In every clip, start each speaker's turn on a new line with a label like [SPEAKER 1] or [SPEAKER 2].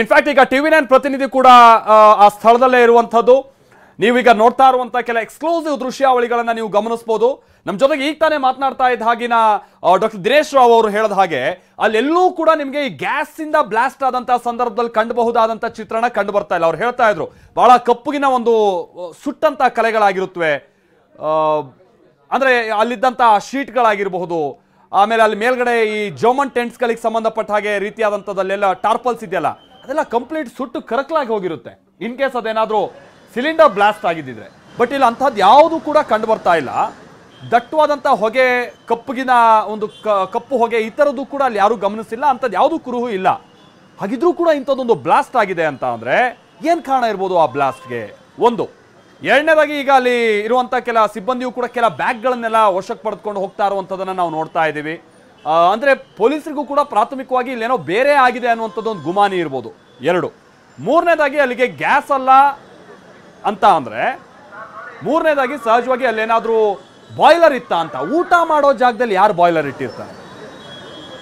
[SPEAKER 1] In fact ಈಗ ಟಿವಿ9 ಪ್ರತಿನಿಧಿ ಕೂಡ ಆ ಸ್ಥಳದಲ್ಲೇ ಇರುವಂತದ್ದು. ನೀವೀಗ ನೋಡ್ತಾ ಇರುವಂತಹ ಕೆಲ ಎಕ್ಸ್ಕ್ಲೂಸಿವ್ ದೃಶ್ಯಾವಳಿಗಳನ್ನ ನೀವು ಗಮನಿಸಬಹುದು. ನಮ್ಮ ಜೊತೆಗೆ ಈಗ ತಾನೇ ಮಾತನಾಡ್ತಾ ಇದ್ದ ಹಾಗಿನ ಡಾಕ್ಟರ್ ದಿನೇಶ್ ರಾವ್ ಅವರು ಹೇಳಿದ ಹಾಗೆ ಅಲ್ಲೆಲ್ಲೂ ಕೂಡ ನಿಮಗೆ ಈ ಗ್ಯಾಸ್ ಇಂದ ಬ್ಲಾಸ್ಟ್ ಆದಂತಹ ಸಂದರ್ಭದಲ್ಲಿ ಕಂಡುಬಹುದಾದಂತಹ ಚಿತ್ರಣ ಕಂಡು ಬರ್ತಾ ಇಲ್ಲ. ಅವ್ರು ಹೇಳ್ತಾ ಇದ್ರು ಬಹಳ ಕಪ್ಪುಗಿನ ಒಂದು ಸುಟ್ಟಂತ ಕಲೆಗಳಾಗಿರುತ್ತವೆ, ಅಂದ್ರೆ ಅಲ್ಲಿದ್ದಂತಹ ಶೀಟ್ಗಳಾಗಿರಬಹುದು, ಆಮೇಲೆ ಅಲ್ಲಿ ಮೇಲ್ಗಡೆ ಈ ಜರ್ಮನ್ ಟೆಂಟ್ಸ್ಗಳಿಗೆ ಸಂಬಂಧಪಟ್ಟ ಹಾಗೆ ರೀತಿಯಾದಂಥದ್ದಲ್ಲೆಲ್ಲ ಟಾರ್ಪಲ್ಸ್ ಇದೆಯಲ್ಲ ಅದೆಲ್ಲ ಕಂಪ್ಲೀಟ್ ಸುಟ್ಟು ಕರಕಲಾಗಿ ಹೋಗಿರುತ್ತೆ ಇನ್ ಕೇಸ್ ಅದೇನಾದ್ರೂ ಸಿಲಿಂಡರ್ ಬ್ಲಾಸ್ಟ್ ಆಗಿದ್ದಿದ್ರೆ. ಬಟ್ ಇಲ್ಲಿ ಅಂಥದ್ದು ಯಾವುದು ಕೂಡ ಕಂಡು ಬರ್ತಾ ಇಲ್ಲ. ದಟ್ಟವಾದಂಥ ಹೊಗೆ, ಕಪ್ಪುಗಿನ ಒಂದು ಕಪ್ಪು ಹೊಗೆ, ಈ ಥರದ್ದು ಕೂಡ ಅಲ್ಲಿ ಯಾರೂ ಗಮನಿಸಿಲ್ಲ. ಅಂಥದ್ದು ಯಾವುದೂ ಕುರುಹು ಇಲ್ಲ. ಹಾಗಿದ್ರೂ ಕೂಡ ಇಂಥದ್ದೊಂದು ಬ್ಲಾಸ್ಟ್ ಆಗಿದೆ ಅಂತ ಅಂದರೆ ಏನು ಕಾರಣ ಇರ್ಬೋದು ಆ ಬ್ಲಾಸ್ಟ್ಗೆ? ಒಂದು. ಎರಡನೇದಾಗಿ ಈಗ ಅಲ್ಲಿ ಇರುವಂಥ ಕೆಲ ಸಿಬ್ಬಂದಿಯು ಕೂಡ ಕೆಲ ಬ್ಯಾಗ್ಗಳನ್ನೆಲ್ಲ ವಶಕ್ಕೆ ಪಡೆದುಕೊಂಡು ಹೋಗ್ತಾ ಇರುವಂಥದ್ದನ್ನು ನಾವು ನೋಡ್ತಾ ಇದ್ದೀವಿ. ಅಂದರೆ ಪೊಲೀಸರಿಗೂ ಕೂಡ ಪ್ರಾಥಮಿಕವಾಗಿ ಇಲ್ಲೇನೋ ಬೇರೆ ಆಗಿದೆ ಅನ್ನುವಂಥದ್ದು ಒಂದು ಗುಮಾನಿ ಇರ್ಬೋದು. ಎರಡು. ಮೂರನೇದಾಗಿ ಅಲ್ಲಿಗೆ ಗ್ಯಾಸ್ ಅಲ್ಲ ಅಂತ ಅಂದರೆ ಮೂರನೇದಾಗಿ ಸಹಜವಾಗಿ ಅಲ್ಲೇನಾದರೂ ಬಾಯ್ಲರ್ ಇತ್ತ ಅಂತ. ಊಟ ಮಾಡೋ ಜಾಗದಲ್ಲಿ ಯಾರು ಬಾಯ್ಲರ್ ಇಟ್ಟಿರ್ತಾರೆ?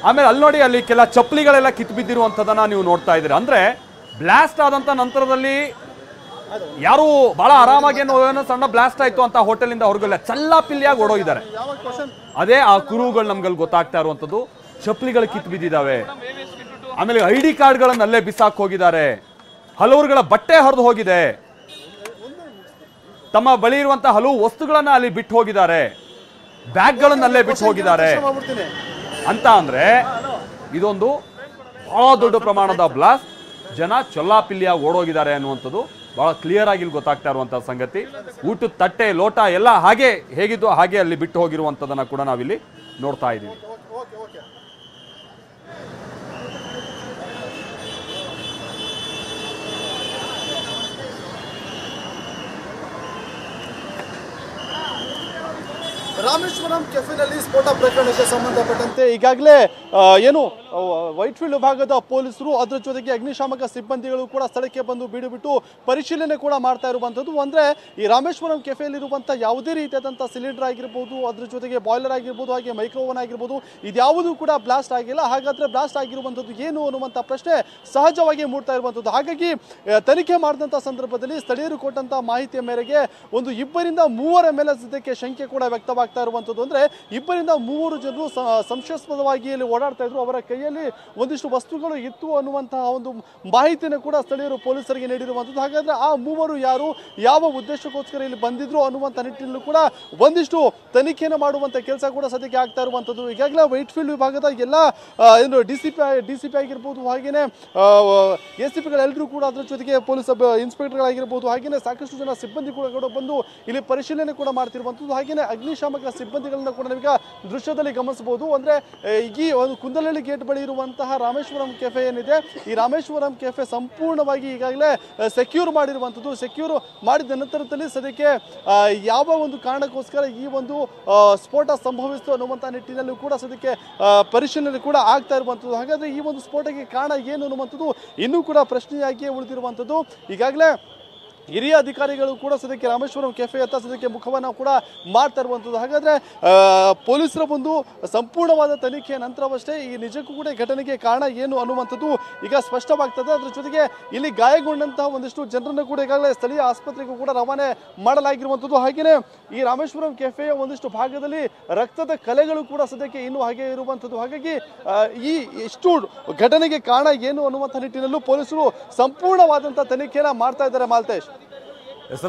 [SPEAKER 1] ಆಮೇಲೆ ಅಲ್ಲಿ ನೋಡಿ ಅಲ್ಲಿ ಕೆಲ ಚಪ್ಪಲಿಗಳೆಲ್ಲ ಕಿತ್ತು ಬಿದ್ದಿರುವಂಥದ್ದನ್ನು ನೀವು ನೋಡ್ತಾ ಇದ್ದೀರಿ. ಅಂದರೆ ಬ್ಲಾಸ್ಟ್ ಆದಂಥ ನಂತರದಲ್ಲಿ ಯಾರು ಬಹಳ ಆರಾಮಾಗಿ ಏನೋ ಸಣ್ಣ ಬ್ಲಾಸ್ಟ್ ಆಯ್ತು ಅಂತ ಹೋಟೆಲಿಂದ ಹೊರಗಲ್ಲ ಚಲ್ಲಾಪಿಲ್ಲಿಯಾಗಿ ಓಡೋಗಿದ್ದಾರೆ. ಅದೇ ಆ ಕುರುಹುಗಳು ನಮ್ಗಲ್ಲಿ ಗೊತ್ತಾಗ್ತಾ ಇರುವಂಥದ್ದು. ಚಪ್ಪಲಿಗಳು ಕಿತ್ತು ಬಿದ್ದಿದ್ದಾವೆ, ಆಮೇಲೆ ID ಕಾರ್ಡ್ಗಳನ್ನ ಅಲ್ಲೇ ಬಿಸಾಕ್ ಹೋಗಿದ್ದಾರೆ, ಹಲವರುಗಳ ಬಟ್ಟೆ ಹರಿದು ಹೋಗಿದೆ, ತಮ್ಮ ಬಳಿ ಇರುವಂತಹ ಹಲವು ವಸ್ತುಗಳನ್ನ ಅಲ್ಲಿ ಬಿಟ್ಟು ಹೋಗಿದ್ದಾರೆ, ಬ್ಯಾಗ್ಗಳನ್ನ ಅಲ್ಲೇ ಬಿಟ್ಟು ಹೋಗಿದ್ದಾರೆ ಅಂತ. ಅಂದ್ರೆ ಇದೊಂದು ಬಹಳ ದೊಡ್ಡ ಪ್ರಮಾಣದ ಬ್ಲಾಸ್ಟ್. ಜನ ಚೊಲ್ಲಾಪಿಲ್ಲಿಯಾಗಿ ಓಡೋಗಿದ್ದಾರೆ ಅನ್ನುವಂಥದ್ದು ಬಹಳ ಕ್ಲಿಯರ್ ಆಗಿ ಇಲ್ಲಿ ಗೊತ್ತಾಗ್ತಾ ಇರುವಂತಹ ಸಂಗತಿ. ಊಟದ ತಟ್ಟೆ, ಲೋಟ ಎಲ್ಲ ಹಾಗೆ ಹೇಗಿದ್ದು ಹಾಗೆ ಅಲ್ಲಿ ಬಿಟ್ಟು ಹೋಗಿರುವಂಥದ್ದನ್ನ ಕೂಡ ನಾವಿಲ್ಲಿ ನೋಡ್ತಾ ಇದ್ದೀವಿ.
[SPEAKER 2] ರಾಮೇಶ್ವರಂ ಕೆಫೆನಲ್ಲಿ ಸ್ಫೋಟ ಪ್ರಕರಣಕ್ಕೆ ಸಂಬಂಧಪಟ್ಟಂತೆ ಈಗಾಗಲೇ ಏನು ವೈಟ್ಫೀಲ್ಡ್ ವಿಭಾಗದ ಪೊಲೀಸರು ಅದರ ಜೊತೆಗೆ ಅಗ್ನಿಶಾಮಕ ಸಿಬ್ಬಂದಿಗಳು ಕೂಡ ಸ್ಥಳಕ್ಕೆ ಬಂದು ಬೀಡು ಬಿಟ್ಟು ಪರಿಶೀಲನೆ ಕೂಡ ಮಾಡ್ತಾ ಇರುವಂಥದ್ದು. ಅಂದರೆ ಈ ರಾಮೇಶ್ವರಂ ಕೆಫೆಯಲ್ಲಿರುವಂಥ ಯಾವುದೇ ರೀತಿಯಾದಂಥ ಸಿಲಿಂಡರ್ ಆಗಿರ್ಬೋದು, ಅದ್ರ ಜೊತೆಗೆ ಬಾಯ್ಲರ್ ಆಗಿರ್ಬೋದು, ಹಾಗೆ ಮೈಕ್ರೋವನ್ ಆಗಿರ್ಬೋದು, ಇದ್ಯಾವುದೂ ಕೂಡ ಬ್ಲಾಸ್ಟ್ ಆಗಿಲ್ಲ. ಹಾಗಾದರೆ ಬ್ಲಾಸ್ಟ್ ಆಗಿರುವಂಥದ್ದು ಏನು ಅನ್ನುವಂಥ ಪ್ರಶ್ನೆ ಸಹಜವಾಗಿ ಮೂಡ್ತಾ ಇರುವಂಥದ್ದು. ಹಾಗಾಗಿ ತನಿಖೆ ಮಾಡಿದಂಥ ಸಂದರ್ಭದಲ್ಲಿ ಸ್ಥಳೀಯರು ಕೊಟ್ಟಂಥ ಮಾಹಿತಿಯ ಮೇರೆಗೆ ಒಂದು 2 ರಿಂದ 3 ಮೇಲೆ ಸದ್ಯಕ್ಕೆ ಶಂಕೆ ಕೂಡ ವ್ಯಕ್ತವಾಗ್ತಾ ಇರುವಂಥದ್ದು. ಅಂದರೆ 2 ರಿಂದ 3 ಜನರು ಸಂಶಯಾಸ್ಪದವಾಗಿ ಇಲ್ಲಿ ಓಡಾಡ್ತಾ ಇದ್ರು, ಅವರ ಕೈಯಲ್ಲಿ ಒಂದಿಷ್ಟು ವಸ್ತುಗಳು ಇತ್ತು ಅನ್ನುವಂತಹ ಒಂದು ಮಾಹಿತಿಯನ್ನು ಕೂಡ ಸ್ಥಳೀಯರು ಪೊಲೀಸರಿಗೆ ನೀಡಿರುವಂಥದ್ದು. ಹಾಗಾದ್ರೆ ಆ 3 ಯಾರು, ಯಾವ ಉದ್ದೇಶಕ್ಕೋಸ್ಕರ ಇಲ್ಲಿ ಬಂದಿದ್ರು ಅನ್ನುವಂಥ ನಿಟ್ಟಿನಲ್ಲೂ ಕೂಡ ಒಂದಿಷ್ಟು ತನಿಖೆಯನ್ನು ಮಾಡುವಂಥ ಕೆಲಸ ಕೂಡ ಸದ್ಯಕ್ಕೆ ಆಗ್ತಾ ಇರುವಂಥದ್ದು. ಈಗಾಗಲೇ ವೈಟ್ಫೀಲ್ಡ್ ವಿಭಾಗದ ಎಲ್ಲ ಏನು ಡಿಸಿಪಿ ಆಗಿರ್ಬೋದು, ಹಾಗೇನೆ ACPಗಳೆಲ್ಲರೂ ಕೂಡ ಅದರ ಜೊತೆಗೆ ಪೊಲೀಸ್ ಇನ್ಸ್ಪೆಕ್ಟರ್ಗಳಾಗಿರ್ಬೋದು, ಹಾಗೇನೆ ಸಾಕಷ್ಟು ಜನ ಸಿಬ್ಬಂದಿ ಕೂಡ ಬಂದು ಇಲ್ಲಿ ಪರಿಶೀಲನೆ ಕೂಡ ಮಾಡ್ತಿರುವಂಥದ್ದು. ಹಾಗೇನೆ ಅಗ್ನಿಶಾಮಕ ಸಿಬ್ಬಂದಿಗಳನ್ನ ಕೂಡ ನಾವೀಗ ದೃಶ್ಯದಲ್ಲಿ ಗಮನಿಸಬಹುದು. ಅಂದ್ರೆ ಈ ಒಂದು ಕುಂದಲಹಳ್ಳಿ ಗೇಟ್ ಬಳಿ ಇರುವಂತಹ ರಾಮೇಶ್ವರಂ ಕೆಫೆ ಏನಿದೆ, ಈ ರಾಮೇಶ್ವರಂ ಕೆಫೆ ಸಂಪೂರ್ಣವಾಗಿ ಈಗಾಗಲೇ ಸೆಕ್ಯೂರ್ ಮಾಡಿರುವಂಥದ್ದು. ಸೆಕ್ಯೂರ್ ಮಾಡಿದ ನಂತರದಲ್ಲಿ ಸದ್ಯಕ್ಕೆ ಯಾವ ಒಂದು ಕಾರಣಕ್ಕೋಸ್ಕರ ಈ ಒಂದು ಸ್ಫೋಟ ಸಂಭವಿಸಿತು ಅನ್ನುವಂಥ ನಿಟ್ಟಿನಲ್ಲೂ ಕೂಡ ಸದ್ಯಕ್ಕೆ ಪರಿಶೀಲನೆ ಕೂಡ ಆಗ್ತಾ ಇರುವಂಥದ್ದು. ಹಾಗಾದ್ರೆ ಈ ಒಂದು ಸ್ಫೋಟಕ್ಕೆ ಕಾರಣ ಏನು ಅನ್ನುವಂಥದ್ದು ಇನ್ನೂ ಕೂಡ ಪ್ರಶ್ನೆಯಾಗಿಯೇ ಉಳಿದಿರುವಂಥದ್ದು. ಈಗಾಗಲೇ ಹಿರಿಯ ಅಧಿಕಾರಿಗಳು ಕೂಡ ಸದ್ಯಕ್ಕೆ ರಾಮೇಶ್ವರಂ ಕೆಫೆ ಹತ್ತ ಸದ್ಯಕ್ಕೆ ಮುಖವನ್ನು ಕೂಡ ಮಾಡ್ತಾ ಇರುವಂಥದ್ದು. ಹಾಗಾದರೆ ಪೊಲೀಸರ ಒಂದು ಸಂಪೂರ್ಣವಾದ ತನಿಖೆಯ ನಂತರವಷ್ಟೇ ಈ ನಿಜಕ್ಕೂ ಕೂಡ ಘಟನೆಗೆ ಕಾರಣ ಏನು ಅನ್ನುವಂಥದ್ದು ಈಗ ಸ್ಪಷ್ಟವಾಗ್ತದೆ. ಅದರ ಜೊತೆಗೆ ಇಲ್ಲಿ ಗಾಯಗೊಂಡಂತಹ ಒಂದಿಷ್ಟು ಜನರನ್ನು ಕೂಡ ಈಗಾಗಲೇ ಸ್ಥಳೀಯ ಆಸ್ಪತ್ರೆಗೂ ಕೂಡ ರವಾನೆ ಮಾಡಲಾಗಿರುವಂಥದ್ದು. ಹಾಗೆಯೇ ಈ ರಾಮೇಶ್ವರಂ ಕೆಫೆಯ ಒಂದಿಷ್ಟು ಭಾಗದಲ್ಲಿ ರಕ್ತದ ಕಲೆಗಳು ಕೂಡ ಸದ್ಯಕ್ಕೆ ಇನ್ನೂ ಹಾಗೆ ಇರುವಂಥದ್ದು. ಹಾಗಾಗಿ ಈ ಎಷ್ಟು ಘಟನೆಗೆ ಕಾರಣ ಏನು ಅನ್ನುವಂಥ ನಿಟ್ಟಿನಲ್ಲೂ ಪೊಲೀಸರು ಸಂಪೂರ್ಣವಾದಂಥ ತನಿಖೆಯನ್ನು ಮಾಡ್ತಾ ಇದ್ದಾರೆ. ಮಾಲ್ತೇಶ್,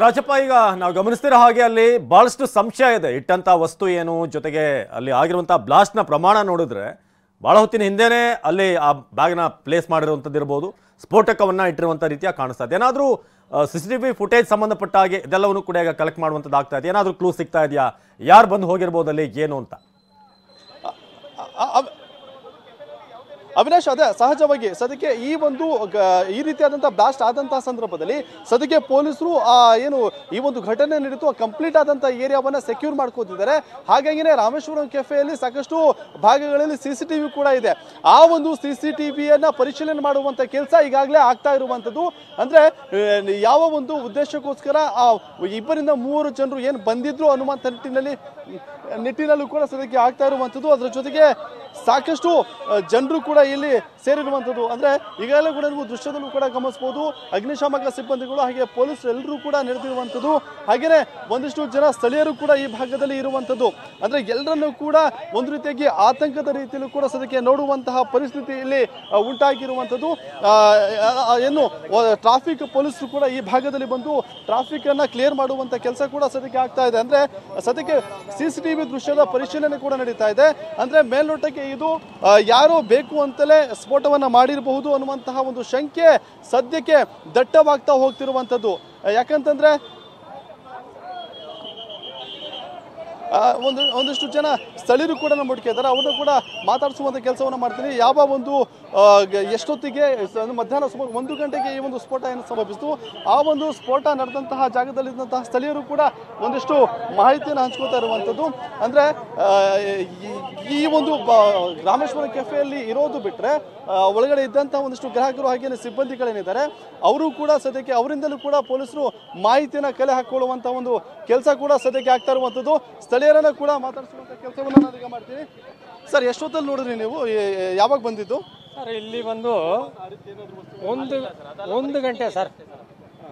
[SPEAKER 3] ರಾಜಪ್ಪ, ಈಗ ನಾವು ಗಮನಿಸ್ತಿರೋ ಹಾಗೆ ಅಲ್ಲಿ ಬಹಳಷ್ಟು ಸಂಶಯ ಇದೆ. ಇಟ್ಟಂತ ವಸ್ತು ಏನು, ಜೊತೆಗೆ ಅಲ್ಲಿ ಆಗಿರುವಂತಹ ಬ್ಲಾಸ್ಟ್ ನ ಪ್ರಮಾಣ ನೋಡಿದ್ರೆ ಬಹಳ ಹೊತ್ತಿನ ಹಿಂದೆನೆ ಅಲ್ಲಿ ಆ ಬ್ಯಾಗ್ನ ಪ್ಲೇಸ್ ಮಾಡಿರುವಂಥದ್ದು ಇರ್ಬೋದು, ಸ್ಫೋಟಕವನ್ನ ಇಟ್ಟಿರುವಂಥ ರೀತಿಯ ಕಾಣಿಸ್ತಾ ಇದೆ. ಏನಾದರೂ CCTV ಫುಟೇಜ್ ಸಂಬಂಧಪಟ್ಟ ಹಾಗೆ ಇದೆಲ್ಲವನ್ನು ಕೂಡ ಈಗ ಕಲೆಕ್ಟ್ ಮಾಡುವಂಥದ್ದು ಆಗ್ತಾ ಇದೆ. ಏನಾದರೂ ಕ್ಲೂ ಸಿಗ್ತಾ ಇದೆಯಾ, ಯಾರು ಬಂದು ಹೋಗಿರ್ಬೋದು ಅಲ್ಲಿ ಏನು ಅಂತ?
[SPEAKER 2] ಅವಿನಾಶ್, ಅದೇ ಸಹಜವಾಗಿ ಸದ್ಯಕ್ಕೆ ಈ ರೀತಿಯಾದಂತಹ ಬ್ಲಾಸ್ಟ್ ಆದಂತಹ ಸಂದರ್ಭದಲ್ಲಿ ಸದ್ಯಕ್ಕೆ ಪೊಲೀಸರು ಏನು ಈ ಒಂದು ಘಟನೆ ನಡೀತು ಕಂಪ್ಲೀಟ್ ಆದಂತಹ ಏರಿಯಾವನ್ನ ಸೆಕ್ಯೂರ್ ಮಾಡ್ಕೋತಿದ್ದಾರೆ. ಹಾಗಾಗಿನೇ ರಾಮೇಶ್ವರಂ ಕೆಫೆಯಲ್ಲಿ ಸಾಕಷ್ಟು ಭಾಗಗಳಲ್ಲಿ CCTV ಕೂಡ ಇದೆ. ಆ ಒಂದು CCTVಯನ್ನ ಪರಿಶೀಲನೆ ಮಾಡುವಂತ ಕೆಲಸ ಈಗಾಗಲೇ ಆಗ್ತಾ ಇರುವಂತದ್ದು. ಅಂದ್ರೆ ಯಾವ ಒಂದು ಉದ್ದೇಶಕ್ಕೋಸ್ಕರ ಆ 2 ರಿಂದ 3 ಜನರು ಏನು ಬಂದಿದ್ರು ಅನ್ನುವಂಥ ನಿಟ್ಟಿನಲ್ಲಿ ನಿಟ್ಟಿನಲ್ಲೂ ಕೂಡ ಸದ್ಯಕ್ಕೆ ಆಗ್ತಾ ಇರುವಂಥದ್ದು. ಅದರ ಜೊತೆಗೆ ಸಾಕಷ್ಟು ಜನರು ಕೂಡ ಇಲ್ಲಿ ಸೇರಿರುವಂಥದ್ದು. ಅಂದ್ರೆ ಈಗಾಗಲೇ ಕೂಡ ನೀವು ದೃಶ್ಯದಲ್ಲೂ ಕೂಡ ಗಮನಿಸಬಹುದು, ಅಗ್ನಿಶಾಮಕ ಸಿಬ್ಬಂದಿಗಳು ಹಾಗೆ ಪೊಲೀಸರು ಎಲ್ಲರೂ ಕೂಡ ನೆರೆದಿರುವಂಥದ್ದು. ಹಾಗೆಯೇ ಒಂದಿಷ್ಟು ಜನ ಸ್ಥಳೀಯರು ಕೂಡ ಈ ಭಾಗದಲ್ಲಿ ಇರುವಂಥದ್ದು. ಅಂದ್ರೆ ಎಲ್ಲರನ್ನೂ ಕೂಡ ಒಂದು ರೀತಿಯಾಗಿ ಆತಂಕದ ರೀತಿಯಲ್ಲೂ ಕೂಡ ಸದ್ಯಕ್ಕೆ ನೋಡುವಂತಹ ಪರಿಸ್ಥಿತಿ ಇಲ್ಲಿ ಉಂಟಾಗಿರುವಂಥದ್ದು. ಏನು ಟ್ರಾಫಿಕ್ ಪೊಲೀಸರು ಕೂಡ ಈ ಭಾಗದಲ್ಲಿ ಬಂದು ಟ್ರಾಫಿಕ್ ಅನ್ನ ಕ್ಲಿಯರ್ ಮಾಡುವಂತ ಕೆಲಸ ಕೂಡ ಸದ್ಯಕ್ಕೆ ಆಗ್ತಾ ಇದೆ. ಅಂದ್ರೆ ಸದ್ಯಕ್ಕೆ CCTV ದೃಶ್ಯದ ಪರಿಶೀಲನೆ ಕೂಡ ನಡೀತಾ ಇದೆ. ಅಂದ್ರೆ ಮೇಲ್ನೋಟಕ್ಕೆ ಇದು ಯಾರೋ ಬೇಕು ಅಂತಲೇ ಸ್ಫೋಟವನ್ನ ಮಾಡಿರಬಹುದು ಅನ್ನುವಂತಹ ಒಂದು ಶಂಕೆ ಸದ್ಯಕ್ಕೆ ದಟ್ಟವಾಗ್ತಾ ಹೋಗ್ತಿರುವಂತದ್ದು. ಯಾಕಂತಂದ್ರೆ ಒಂದಿಷ್ಟು ಜನ ಸ್ಥಳೀಯರು ಕೂಡ ನಮ್ಮ ಒಟ್ಟಿಗೆ ಇದ್ದಾರೆ, ಅವ್ರನ್ನ ಕೂಡ ಮಾತಾಡಿಸುವಂತ ಕೆಲಸವನ್ನ ಮಾಡ್ತೀನಿ. ಯಾವ ಒಂದು ಎಷ್ಟೊತ್ತಿಗೆ ಮಧ್ಯಾಹ್ನ ಸುಮಾರು 1 ಗಂಟೆಗೆ ಈ ಒಂದು ಸ್ಫೋಟ ಏನು ಸಂಭವಿಸಿತು, ಆ ಒಂದು ಸ್ಫೋಟ ನಡೆದಂತಹ ಜಾಗದಲ್ಲಿದ್ದಂತಹ ಸ್ಥಳೀಯರು ಕೂಡ ಒಂದಿಷ್ಟು ಮಾಹಿತಿಯನ್ನು ಹಂಚ್ಕೋತಾ ಇರುವಂಥದ್ದು. ಅಂದ್ರೆ ಈ ಒಂದು ರಾಮೇಶ್ವರ ಕೆಫೆಯಲ್ಲಿ ಇರೋದು ಬಿಟ್ರೆ ಒಳಗಡೆ ಇದ್ದಂತಹ ಒಂದಿಷ್ಟು ಗ್ರಾಹಕರು ಹಾಗೇನೆ ಸಿಬ್ಬಂದಿಗಳೇನಿದ್ದಾರೆ ಅವರು ಕೂಡ ಸದ್ಯಕ್ಕೆ ಅವರಿಂದಲೂ ಕೂಡ ಪೊಲೀಸರು ಮಾಹಿತಿಯನ್ನ ಕಲೆ ಹಾಕೊಳ್ಳುವಂತ ಒಂದು ಕೆಲಸ ಕೂಡ ಸದ್ಯಕ್ಕೆ ಆಗ್ತಾ ಇರುವಂಥದ್ದು. ಸ್ಥಳೀಯರನ್ನ ಕೂಡ ಮಾತಾಡಿಸುವಂತ ಕೆಲಸವನ್ನ ನಾನೀಗ ಮಾಡ್ತೀನಿ. ಸರ್, ಎಷ್ಟೊತ್ತಲ್ಲಿ ನೋಡಿದ್ರಿ ನೀವು, ಯಾವಾಗ ಬಂದಿದ್ದು
[SPEAKER 4] ಸರ್? ಇಲ್ಲಿ ಬಂದು ಒಂದು ಗಂಟೆ ಸರ್,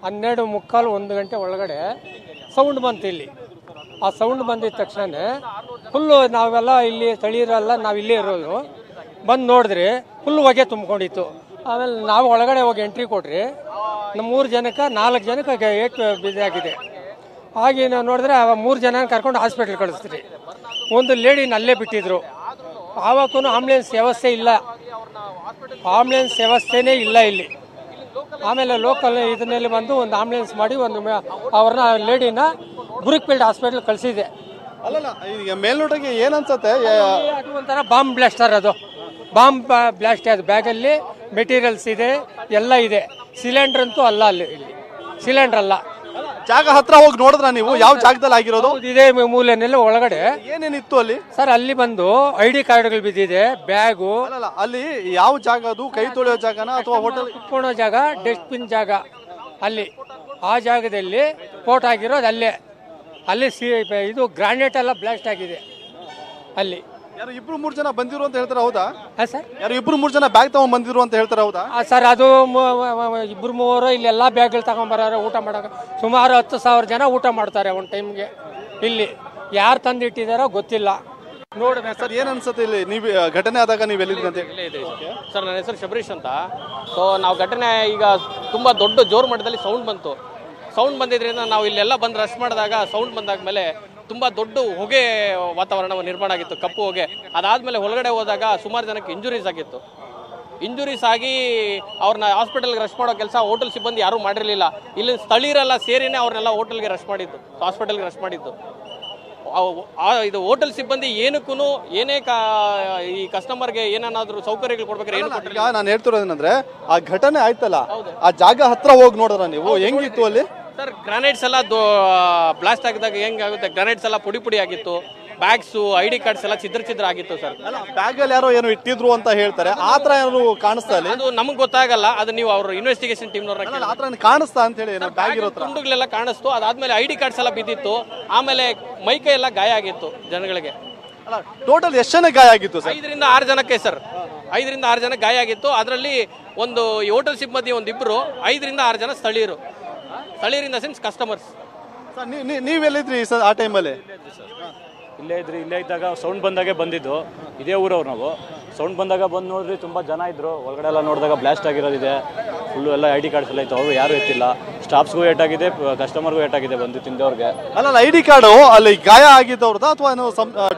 [SPEAKER 4] 12:45 1 ಗಂಟೆ ಒಳಗಡೆ ಸೌಂಡ್ ಬಂತು ಇಲ್ಲಿ. ಆ ಸೌಂಡ್ ಬಂದಿದ್ದ ತಕ್ಷಣ ಫುಲ್ಲು ನಾವೆಲ್ಲ ಇಲ್ಲಿ ಸ್ಥಳೀಯರೆಲ್ಲ ನಾವು ಇಲ್ಲೇ ಇರೋದು ಬಂದು ನೋಡಿದ್ರಿ, ಫುಲ್ ಹೊಗೆ ತುಂಬಿಕೊಂಡಿತ್ತು. ಆಮೇಲೆ ನಾವು ಒಳಗಡೆ ಹೋಗಿ ಎಂಟ್ರಿ ಕೊಟ್ರಿ, ನಮ್ಮ 3 ಜನಕ್ಕೆ 4 ಜನಕ್ಕೆ ಏಟು ಬಿದ್ದಾಗಿದೆ. ಹಾಗೆ ನಾವು ನೋಡಿದ್ರೆ 3 ಜನ ಕರ್ಕೊಂಡು ಹಾಸ್ಪಿಟ್ಲ್ ಕಳಿಸ್ತೀರಿ. ಒಂದು ಲೇಡಿನ ಅಲ್ಲೇ ಬಿಟ್ಟಿದ್ರು. ಆವಾಗೂ ಆಂಬುಲೆನ್ಸ್ ವ್ಯವಸ್ಥೆ ಇಲ್ಲ, ಆಂಬುಲೆನ್ಸ್ ವ್ಯವಸ್ಥೆನೇ ಇಲ್ಲ ಇಲ್ಲಿ. ಆಮೇಲೆ ಲೋಕಲ್ ಇದನ್ನಲ್ಲಿ ಬಂದು ಒಂದು ಆಂಬುಲೆನ್ಸ್ ಮಾಡಿ ಅವ್ರನ್ನ ಲೇಡಿನ ಬುರುಕ್ಫೀಲ್ಡ್ ಹಾಸ್ಪಿಟ್ಲ್ ಕಳಿಸಿದೆ.
[SPEAKER 2] ಅಲ್ಲಲ್ಲ, ಈಗ ಮೇಲ್ನೋಟಕ್ಕೆ ಏನನ್ಸತ್ತೆ,
[SPEAKER 4] ಅದು ಒಂಥರ ಬಾಂಬ್ ಬ್ಲಾಸ್ಟರ್, ಅದು ಬಾಂಬ್ ಬ್ಲಾಸ್ಟ್. ಅದು ಬ್ಯಾಗಲ್ಲಿ ಮೆಟೀರಿಯಲ್ಸ್ ಇದೆ, ಎಲ್ಲ ಇದೆ. ಸಿಲಿಂಡರ್ ಅಂತೂ ಅಲ್ಲ, ಅಲ್ಲಿ ಇಲ್ಲಿ ಸಿಲಿಂಡರ್ ಅಲ್ಲ.
[SPEAKER 2] ಜಾಗ ಹತ್ರ ಹೋಗಿ ನೋಡಿದ್ರ ನೀವು? ಯಾವ ಜಾಗದಲ್ಲಿ ಆಗಿರೋದು?
[SPEAKER 4] ಇದೇ ಮೂಲೆನೆಲ್ಲ ಒಳಗಡೆ
[SPEAKER 2] ಏನೇನಿತ್ತು ಅಲ್ಲಿ?
[SPEAKER 4] ಸರ್, ಅಲ್ಲಿ ಬಂದು ID ಕಾರ್ಡ್ಗಳು ಬಿದ್ದಿದೆ, ಬ್ಯಾಗು.
[SPEAKER 2] ಅಲ್ಲ, ಅಲ್ಲಿ ಯಾವ ಜಾಗ ಅದು? ಕೈ ತೊಳೆಯೋ ಜಾಗನ ಅಥವಾ ಹೋಟೆಲ್
[SPEAKER 4] ಕುತ್ಕೊಳ್ಳೋ ಜಾಗ, ಡಸ್ಟ್ಬಿನ್ ಜಾಗ, ಅಲ್ಲಿ ಆ ಜಾಗದಲ್ಲಿ ಸ್ಫೋಟ ಆಗಿರೋದು ಅಲ್ಲೇ. ಅಲ್ಲಿ ಇದು ಗ್ರಾನೈಟ್ ಎಲ್ಲ ಬ್ಲಾಸ್ಟ್ ಆಗಿದೆ ಅಲ್ಲಿ.
[SPEAKER 2] ಯಾರು 2-3 ಜನ ಬಂದಿರು ಅಂತ ಹೇಳ್ತಾರೆ, ಹೌದಾ?
[SPEAKER 4] ಸರ್,
[SPEAKER 2] ಯಾರು 2-3 ಜನ ಬ್ಯಾಗ್ ತಗೊಂಡ್ ಬಂದಿರು ಅಂತ ಹೇಳ್ತಾರೆ, ಹೌದಾ?
[SPEAKER 4] ಸರ್, ಅದು 2-3 ಇಲ್ಲೆಲ್ಲ ಬ್ಯಾಗ್ಗಳು ತಗೊಂಬರಾರೆ ಊಟ ಮಾಡಕ್ಕೆ. ಸುಮಾರು 10,000 ಜನ ಊಟ ಮಾಡ್ತಾರೆ ಒಂದು ಟೈಮ್ಗೆ. ಇಲ್ಲಿ ಯಾರು ತಂದು ಇಟ್ಟಿದಾರೋ ಗೊತ್ತಿಲ್ಲ.
[SPEAKER 2] ನೋಡಿ ಸರ್, ಏನ್ ಅನ್ಸುತ್ತೆ ಇಲ್ಲಿ ನೀವು ಘಟನೆ ಆದಾಗ ನೀವು ಎಲ್ಲಿದ್ರಿ ಅಂತ?
[SPEAKER 5] ಸರ್, ನನ್ನ ಹೆಸರು ಶಬರೀಶ್ ಅಂತ. ಸೊ ನಾವು ಘಟನೆ ಈಗ ತುಂಬ ದೊಡ್ಡ ಜೋರು ಮಟ್ಟದಲ್ಲಿ ಸೌಂಡ್ ಬಂತು. ಸೌಂಡ್ ಬಂದಿದ್ರಿಂದ ನಾವು ಇಲ್ಲೆಲ್ಲ ಬಂದು ರಶ್ ಮಾಡಿದಾಗ ಸೌಂಡ್ ಬಂದಾದ್ಮೇಲೆ ತುಂಬ ದೊಡ್ಡ ಹೊಗೆ ವಾತಾವರಣ ನಿರ್ಮಾಣ ಆಗಿತ್ತು, ಕಪ್ಪು ಹೊಗೆ. ಅದಾದಮೇಲೆ ಒಳಗಡೆ ಹೋದಾಗ ಸುಮಾರು ಜನಕ್ಕೆ ಇಂಜುರೀಸ್ ಆಗಿತ್ತು. ಇಂಜುರೀಸ್ ಆಗಿ ಅವ್ರನ್ನ ಹಾಸ್ಪಿಟಲ್ಗೆ ರಶ್ ಮಾಡೋ ಕೆಲಸ ಹೋಟೆಲ್ ಸಿಬ್ಬಂದಿ ಯಾರೂ ಮಾಡಿರಲಿಲ್ಲ. ಇಲ್ಲಿ ಸ್ಥಳೀಯರೆಲ್ಲ ಸೇರಿನೇ ಅವ್ರನ್ನೆಲ್ಲ ಹೋಟೆಲ್ಗೆ ರಶ್ ಮಾಡಿದ್ದು, ಹಾಸ್ಪಿಟಲ್ಗೆ ರಶ್ ಮಾಡಿದ್ದು. ಇದು ಹೋಟೆಲ್ ಸಿಬ್ಬಂದಿ ಏನಕ್ಕೂ ಏನೇ ಈ ಕಸ್ಟಮರ್ಗೆ ಏನಾದ್ರು ಸೌಕರ್ಯಗಳು ಕೊಡ್ಬೇಕಾದ್ರೆ ಏನು ಕೊಟ್ಟಿಲ್ಲ.
[SPEAKER 2] ನಾನು ಹೇಳ್ತಿರೋದೇನಂದ್ರೆ, ಆ ಘಟನೆ ಆಯ್ತಲ್ಲ, ಆ ಜಾಗ ಹತ್ರ ಹೋಗಿ ನೋಡಿದ್ರ ನೀವು? ಹೆಂಗಿತ್ತು ಅಲ್ಲಿ?
[SPEAKER 5] ಸರ್, ಗ್ರಾನೈಟ್ಸ್ ಎಲ್ಲ ಬ್ಲಾಸ್ಟ್ ಆಗಿದಾಗ ಹೆಂಗಾಗುತ್ತೆ, ಗ್ರಾನೈಟ್ಸ್ ಎಲ್ಲ ಪುಡಿ ಪುಡಿ ಆಗಿತ್ತು. ಬ್ಯಾಗ್ಸು, ID ಕಾರ್ಡ್ಸ್ ಎಲ್ಲ ಛಿದ್ರ ಆಗಿತ್ತು ಸರ್.
[SPEAKER 2] ಬ್ಯಾಗ್ ಅಲ್ಲಿ ಯಾರೋ ಏನೋ ಇಟ್ಟಿದ್ರು ಅಂತ ಹೇಳ್ತಾರೆ, ಆತರ ಏನಾದ್ರು ಕಾಣಿಸ್ತಾ ಇಲ್ಲ?
[SPEAKER 5] ಅದು ನಮಗೆ ಗೊತ್ತಾಗಲ್ಲ, ಅದು ನೀವು ಅವ್ರ ಇನ್ವೆಸ್ಟಿಗೇಷನ್ ಟೀಮ್ನವ್ರ
[SPEAKER 2] ಆತರ ಕಾಣಿಸ್ತಾ ಅಂತ ಹೇಳಿ ಬ್ಯಾಗ್ ಇರೋ
[SPEAKER 5] ತುಂಡುಗಳೆಲ್ಲ ಕಾಣಿಸ್ತು. ಅದಾದ್ಮೇಲೆ ID ಕಾರ್ಡ್ಸ್ ಎಲ್ಲ ಬಿದ್ದಿತ್ತು. ಆಮೇಲೆ ಮೈಕೈ ಎಲ್ಲ ಗಾಯ ಆಗಿತ್ತು ಜನಗಳಿಗೆ.
[SPEAKER 2] ಟೋಟಲ್ ಎಷ್ಟು ಜನ ಗಾಯ ಆಗಿತ್ತು ಸರ್?
[SPEAKER 5] 5ರಿಂದ 6 ಜನಕ್ಕೆ ಸರ್, 5ರಿಂದ 6 ಜನ ಗಾಯ ಆಗಿತ್ತು. ಅದರಲ್ಲಿ ಒಂದು ಹೋಟೆಲ್ ಸಿಬ್ಬಂದಿ 1-2, 5ರಿಂದ 6 ಜನ ಸ್ಥಳೀಯರು ಇನ್ ದ ಸೆನ್ಸ್ ಕಸ್ಟಮರ್ಸ್.
[SPEAKER 2] ನೀವೆಲ್ಲಿದ್ರಿ ಸರ್ ಆ ಟೈಮಲ್ಲಿ?
[SPEAKER 6] ಇಲ್ಲೇ ಇದ್ದಾಗ ಸೌಂಡ್ ಬಂದಾಗೆ ಬಂದಿದ್ದು. ಇದೇ ಊರವ್ರು ನಾವು. ಸೌಂಡ್ ಬಂದಾಗ ಬಂದು ನೋಡಿದ್ರಿ, ತುಂಬ ಜನ ಇದ್ರು. ಒಳಗಡೆ ಎಲ್ಲ ನೋಡಿದಾಗ ಬ್ಲಾಸ್ಟ್ ಆಗಿರೋದಿದೆ. ಫುಲ್ಲು ಎಲ್ಲ ID ಕಾರ್ಡ್ಸ್ ಎಲ್ಲ ಇತ್ತು, ಅವರು ಯಾರು ಎತ್ತಿಲ್ಲ. ಸ್ಟಾಫ್ಸ್ಗೂ ಏಟಾಗಿದೆ, ಕಸ್ಟಮರ್ಗೂ ಏಟಾಗಿದೆ ಬಂದು ತಿಂದವ್ರಿಗೆ.
[SPEAKER 2] ಅಲ್ಲ, ID ಕಾರ್ಡು ಅಲ್ಲಿ ಗಾಯ ಆಗಿದ್ದವ್ರದ ಅಥವಾ ಏನೋ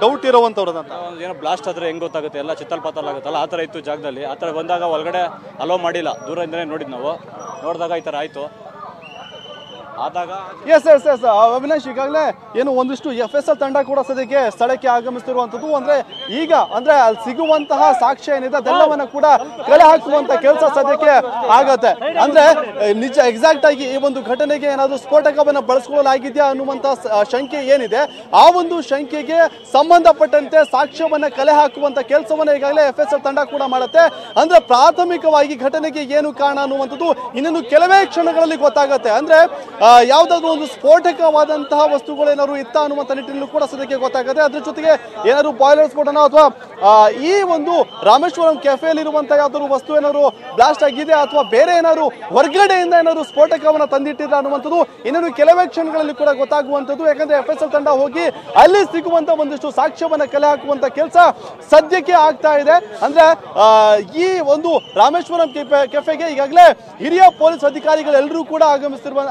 [SPEAKER 2] ಡೌಟ್ ಇರೋವಂಥವ್ರದ ಅಂತ?
[SPEAKER 6] ಏನೋ ಬ್ಲಾಸ್ಟ್ ಆದ್ರೆ ಹೆಂಗ್ ಗೊತ್ತಾಗುತ್ತೆ, ಎಲ್ಲ ಚಿತ್ತಲ್ ಪಾತಲ್ ಆಗುತ್ತಲ್ಲ, ಆ ಥರ ಇತ್ತು ಜಾಗದಲ್ಲಿ. ಆ ಥರ ಬಂದಾಗ ಒಳಗಡೆ ಅಲೋ ಮಾಡಿಲ್ಲ, ದೂರದಿಂದನೇ ನೋಡಿದ್ದು ನಾವು. ನೋಡಿದಾಗ ಈ ಥರ ಆಯಿತು. ಆದಾಗ
[SPEAKER 2] ಎಸ್ ಅವಿನಾಶ್, ಈಗಾಗಲೇ ಏನು ಒಂದಿಷ್ಟು FSL ತಂಡ ಕೂಡ ಸದ್ಯಕ್ಕೆ ಸ್ಥಳಕ್ಕೆ ಆಗಮಿಸ್ತಿರುವಂತದ್ದು. ಅಂದ್ರೆ ಈಗ ಅಂದ್ರೆ ಅಲ್ಲಿ ಸಿಗುವಂತಹ ಸಾಕ್ಷ್ಯ ಏನಿದೆ ಅದೆಲ್ಲವನ್ನ ಕೂಡ ಕಲೆ ಹಾಕುವಂತ ಕೆಲಸ ಸದ್ಯಕ್ಕೆ ಆಗತ್ತೆ. ಅಂದ್ರೆ ನಿಜ ಎಕ್ಸಾಕ್ಟ್ ಆಗಿ ಈ ಒಂದು ಘಟನೆಗೆ ಏನಾದ್ರು ಸ್ಫೋಟಕವನ್ನ ಬಳಸಿಕೊಳ್ಳಲಾಗಿದೆಯಾ ಅನ್ನುವಂತ ಶಂಕೆ ಏನಿದೆ, ಆ ಒಂದು ಶಂಕೆಗೆ ಸಂಬಂಧಪಟ್ಟಂತೆ ಸಾಕ್ಷ್ಯವನ್ನ ಕಲೆ ಹಾಕುವಂತ ಕೆಲಸವನ್ನ ಈಗಾಗಲೇ FSL ತಂಡ ಕೂಡ ಮಾಡುತ್ತೆ. ಅಂದ್ರೆ ಪ್ರಾಥಮಿಕವಾಗಿ ಘಟನೆಗೆ ಏನು ಕಾರಣ ಅನ್ನುವಂಥದ್ದು ಇನ್ನೊಂದು ಕೆಲವೇ ಕ್ಷಣಗಳಲ್ಲಿ ಗೊತ್ತಾಗತ್ತೆ. ಅಂದ್ರೆ ಯಾವುದಾದ್ರೂ ಒಂದು ಸ್ಫೋಟಕವಾದಂತಹ ವಸ್ತುಗಳು ಏನಾದ್ರು ಇತ್ತ ಅನ್ನುವಂಥ ನಿಟ್ಟಿನಲ್ಲೂ ಕೂಡ ಸದ್ಯಕ್ಕೆ ಗೊತ್ತಾಗುತ್ತೆ. ಅದ್ರ ಜೊತೆಗೆ ಏನಾದ್ರು ಬಾಯ್ಲರ್ ಸ್ಫೋಟನ ಅಥವಾ ಈ ಒಂದು ರಾಮೇಶ್ವರಂ ಕೆಫೆಯಲ್ಲಿರುವಂತಹ ಯಾವ್ದಾದ್ರು ವಸ್ತು ಏನಾದ್ರು ಬ್ಲಾಸ್ಟ್ ಆಗಿದೆ ಅಥವಾ ಬೇರೆ ಏನಾದ್ರು ಹೊರಗಡೆಯಿಂದ ಏನಾದ್ರು ಸ್ಫೋಟಕವನ್ನ ತಂದಿಟ್ಟಿಲ್ಲ ಅನ್ನುವಂಥದ್ದು ಇನ್ನೊಂದು ಕೆಲವೇ ಕ್ಷಣಗಳಲ್ಲಿ ಕೂಡ ಗೊತ್ತಾಗುವಂಥದ್ದು. ಯಾಕಂದ್ರೆ FSL ತಂಡ ಹೋಗಿ ಅಲ್ಲಿ ಸಿಗುವಂತ ಒಂದಿಷ್ಟು ಸಾಕ್ಷ್ಯವನ್ನ ಕಲೆ ಹಾಕುವಂತ ಕೆಲಸ ಸದ್ಯಕ್ಕೆ ಆಗ್ತಾ ಇದೆ. ಅಂದ್ರೆ ಈ ಒಂದು ರಾಮೇಶ್ವರಂ ಕೆಫೆಗೆ ಈಗಾಗಲೇ ಹಿರಿಯ ಪೊಲೀಸ್ ಅಧಿಕಾರಿಗಳೆಲ್ಲರೂ ಕೂಡ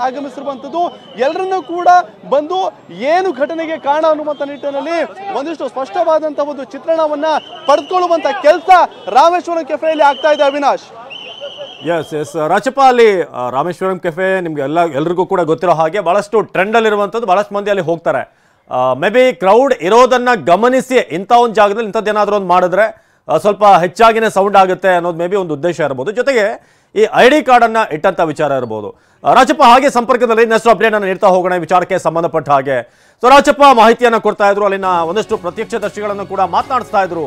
[SPEAKER 2] ಆಗಮಿಸಿರುವಂತದ್ದು. ಎಲ್ಲರನ್ನೂ ಕೂಡ ಬಂದು ಏನು ಘಟನೆಗೆ ಕಾರಣ ಅನ್ನುವಂತ ನಿಟ್ಟಿನಲ್ಲಿ ಒಂದಿಷ್ಟು ಸ್ಪಷ್ಟವಾದಂತಹ ಒಂದು ಚಿತ್ರಣವನ್ನ ಪಡೆದುಕೊಳ್ಳುವಂತ ಕೆಲಸ ರಾಮೇಶ್ವರಂ ಕೆಫೆಯಲ್ಲಿ ಆಗ್ತಾ ಇದೆ. ಅವಿನಾಶ್,
[SPEAKER 3] ಎಸ್ ರಾಚಪ್ಪ, ಅಲ್ಲಿ ರಾಮೇಶ್ವರಂ ಕೆಫೆ ನಿಮ್ಗೆ ಎಲ್ರಿಗೂ ಕೂಡ ಗೊತ್ತಿರೋ ಹಾಗೆ ಬಹಳಷ್ಟು ಟ್ರೆಂಡ್ ಅಲ್ಲಿರುವಂಥದ್ದು, ಬಹಳಷ್ಟು ಮಂದಿ ಅಲ್ಲಿ ಹೋಗ್ತಾರೆ. ಮೇ ಬಿ ಕ್ರೌಡ್ ಇರೋದನ್ನ ಗಮನಿಸಿ ಇಂಥ ಒಂದು ಜಾಗದಲ್ಲಿ ಇಂಥದ್ದೇನಾದ್ರೂ ಒಂದು ಮಾಡಿದ್ರೆ ಸ್ವಲ್ಪ ಹೆಚ್ಚಾಗಿನೇ ಸೌಂಡ್ ಆಗುತ್ತೆ ಅನ್ನೋದು ಮೇ ಬಿ ಒಂದು ಉದ್ದೇಶ ಇರಬಹುದು. ಜೊತೆಗೆ ಈ ID ಕಾರ್ಡ್ ಅನ್ನ ಇಟ್ಟಂತ ವಿಚಾರ ಇರಬಹುದು. ರಾಚಪ್ಪ, ಹಾಗೆ ಸಂಪರ್ಕದಲ್ಲಿ ಇನ್ನಷ್ಟು ಅಪ್ಡೇಟ್ ಅನ್ನು ನೀಡ್ತಾ ಹೋಗೋಣ ವಿಚಾರಕ್ಕೆ ಸಂಬಂಧಪಟ್ಟ ಹಾಗೆ. ಸೊ ರಾಚಪ್ಪ ಮಾಹಿತಿಯನ್ನ ಕೊಡ್ತಾ ಇದ್ರು, ಅಲ್ಲಿನ ಒಂದಷ್ಟು ಪ್ರತ್ಯಕ್ಷದರ್ಶಿಗಳನ್ನು ಕೂಡ ಮಾತನಾಡಿಸ್ತಾ ಇದ್ರು.